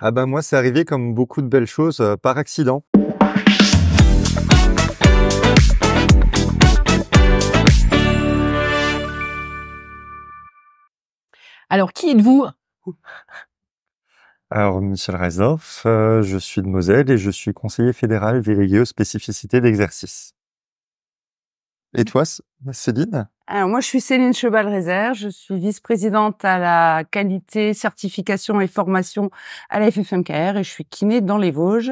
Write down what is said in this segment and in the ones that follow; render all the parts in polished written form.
Ah ben moi, c'est arrivé comme beaucoup de belles choses par accident. Alors, qui êtes-vous? Alors, Michel Reisdorf, je suis de Moselle et je suis conseiller fédéral délégué aux spécificités d'exercice. Et toi, Céline? Alors, moi, je suis Céline Cheval-Rézère. Je suis vice-présidente à la qualité, certification et formation à la FFMKR et je suis kiné dans les Vosges.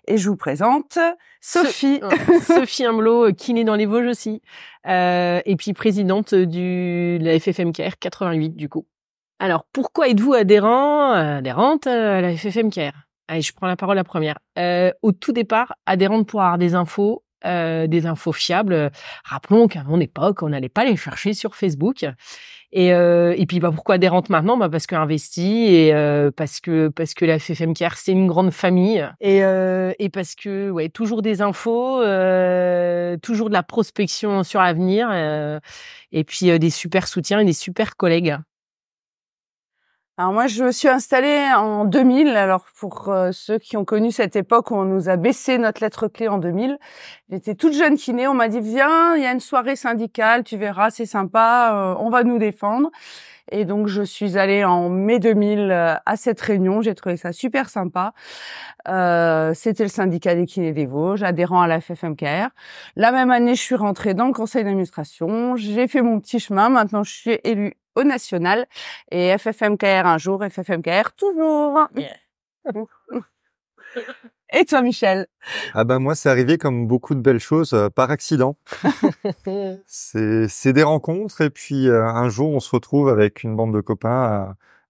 Et je vous présente Sophie. Sophie Imblo, kiné dans les Vosges aussi. Et puis présidente de la FFMKR 88 du coup. Alors, pourquoi êtes-vous adhérente à la FFMKR? Allez, je prends la parole la première. Au tout départ, adhérente pour avoir des infos fiables. Rappelons qu'à mon époque, on n'allait pas les chercher sur Facebook. Et puis, pourquoi adhérente maintenant? Parce que investie et parce que la FFMKR, c'est une grande famille. Et parce que, ouais, toujours des infos, toujours de la prospection sur l'avenir, et puis des super soutiens et des super collègues. Alors moi, je me suis installée en 2000. Alors pour ceux qui ont connu cette époque où on nous a baissé notre lettre clé en 2000, j'étais toute jeune kiné. On m'a dit viens, il y a une soirée syndicale, tu verras, c'est sympa, on va nous défendre. Et donc je suis allée en mai 2000 à cette réunion. J'ai trouvé ça super sympa. C'était le syndicat des kinés des Vosges, adhérent à la FFMKR. La même année, je suis rentrée dans le conseil d'administration. J'ai fait mon petit chemin. Maintenant, je suis élue au national et FFMKR un jour, FFMKR toujours. Yeah. Et toi, Michel? Ah ben moi, c'est arrivé comme beaucoup de belles choses par accident. C'est des rencontres et puis un jour, on se retrouve avec une bande de copains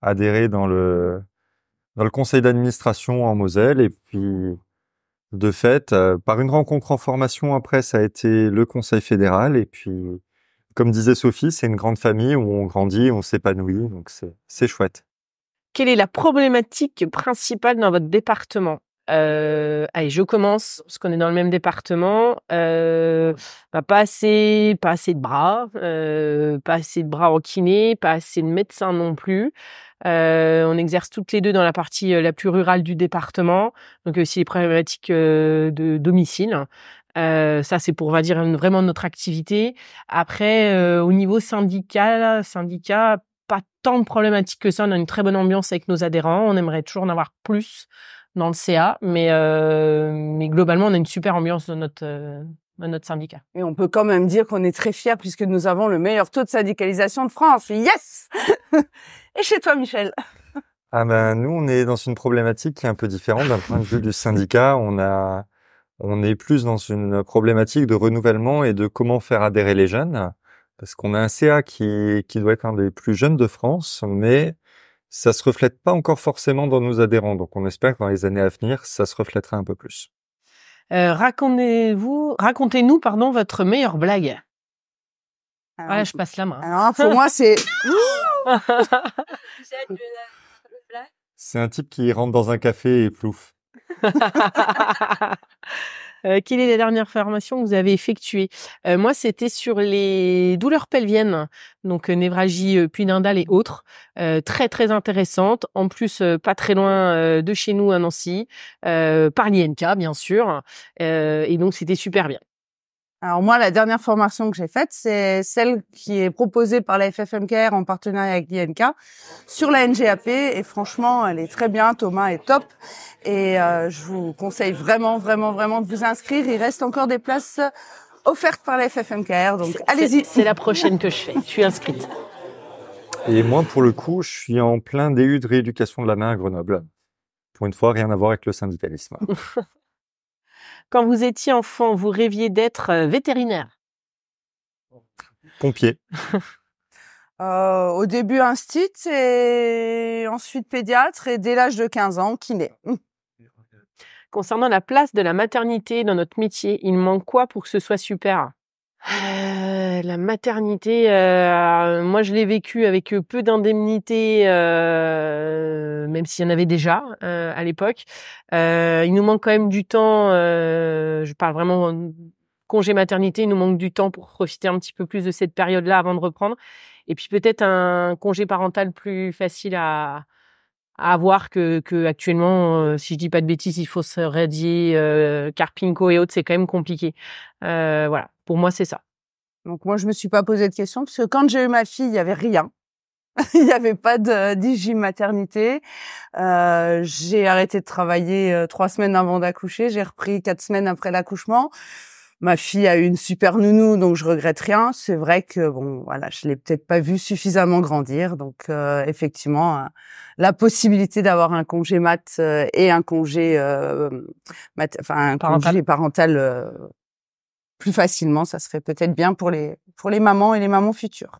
à adhérer dans le conseil d'administration en Moselle et puis de fait, par une rencontre en formation après, ça a été le conseil fédéral et puis comme disait Sophie, c'est une grande famille où on grandit, on s'épanouit, donc c'est chouette. Quelle est la problématique principale dans votre département? Allez, je commence, parce qu'on est dans le même département. Pas assez de bras, pas assez de bras en kiné, pas assez de médecins non plus. On exerce toutes les deux dans la partie la plus rurale du département, donc aussi les problématiques de domicile. Ça, c'est pour, on va dire, vraiment notre activité. Après, au niveau syndicat, pas tant de problématiques que ça. On a une très bonne ambiance avec nos adhérents. On aimerait toujours en avoir plus dans le CA, mais globalement, on a une super ambiance dans notre syndicat. Et on peut quand même dire qu'on est très fiers puisque nous avons le meilleur taux de syndicalisation de France. Yes! Et chez toi, Michel? Ah ben, nous, on est dans une problématique qui est un peu différente d'un point de vue du syndicat. On est plus dans une problématique de renouvellement et de comment faire adhérer les jeunes. Parce qu'on a un CA qui doit être un des plus jeunes de France, mais ça se reflète pas encore forcément dans nos adhérents. Donc, on espère que dans les années à venir, ça se reflètera un peu plus. Racontez-nous, votre meilleure blague. Alors, ouais, je passe la main. Alors, pour moi, c'est... C'est un type qui rentre dans un café et plouf. Quelle est la dernière formation que vous avez effectuée? Moi, c'était sur les douleurs pelviennes, donc névralgie pudendale et autres. Très, très intéressante. En plus, pas très loin de chez nous à Nancy, par l'INK, bien sûr. Et donc, c'était super bien. Alors moi, la dernière formation que j'ai faite, c'est celle qui est proposée par la FFMKR en partenariat avec l'INK sur la NGAP. Et franchement, elle est très bien. Thomas est top. Et je vous conseille vraiment, vraiment, vraiment de vous inscrire. Il reste encore des places offertes par la FFMKR. Donc allez-y. C'est la prochaine que je fais. Je suis inscrite. Et moi, pour le coup, je suis en plein DU de rééducation de la main à Grenoble. Pour une fois, rien à voir avec le syndicalisme. Quand vous étiez enfant, vous rêviez d'être vétérinaire? Pompier. Au début, instit et ensuite pédiatre et dès l'âge de 15 ans, kiné. Concernant la place de la maternité dans notre métier, il manque quoi pour que ce soit super? La maternité, moi je l'ai vécu avec peu d'indemnités, même s'il y en avait déjà à l'époque. Il nous manque quand même du temps, je parle vraiment congé maternité, il nous manque du temps pour profiter un petit peu plus de cette période-là avant de reprendre. Et puis peut-être un congé parental plus facile à à voir que actuellement, si je dis pas de bêtises, il faut se radier Carpinco et autres, c'est quand même compliqué. Voilà, pour moi c'est ça. Donc moi je me suis pas posé de questions parce que quand j'ai eu ma fille, il y avait rien. Il y avait pas d'IJ maternité. J'ai arrêté de travailler 3 semaines avant d'accoucher. J'ai repris 4 semaines après l'accouchement. Ma fille a eu une super nounou, donc je regrette rien. C'est vrai que bon, voilà, je l'ai peut-être pas vue suffisamment grandir. Donc effectivement, la possibilité d'avoir un congé mat et un congé un congé parental plus facilement, ça serait peut-être bien pour les mamans et les mamans futures.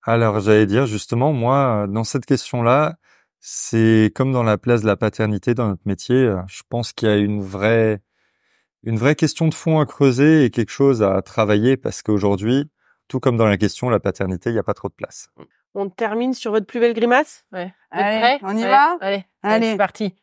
Alors, j'allais dire justement, moi, dans cette question-là, c'est comme dans la place de la paternité dans notre métier, je pense qu'il y a une vraie question de fond à creuser et quelque chose à travailler parce qu'aujourd'hui, tout comme dans la question la paternité, il n'y a pas trop de place. On termine sur votre plus belle grimace? Ouais. Vous êtes Allez, prêts? on y va? Allez, Allez. c'est parti.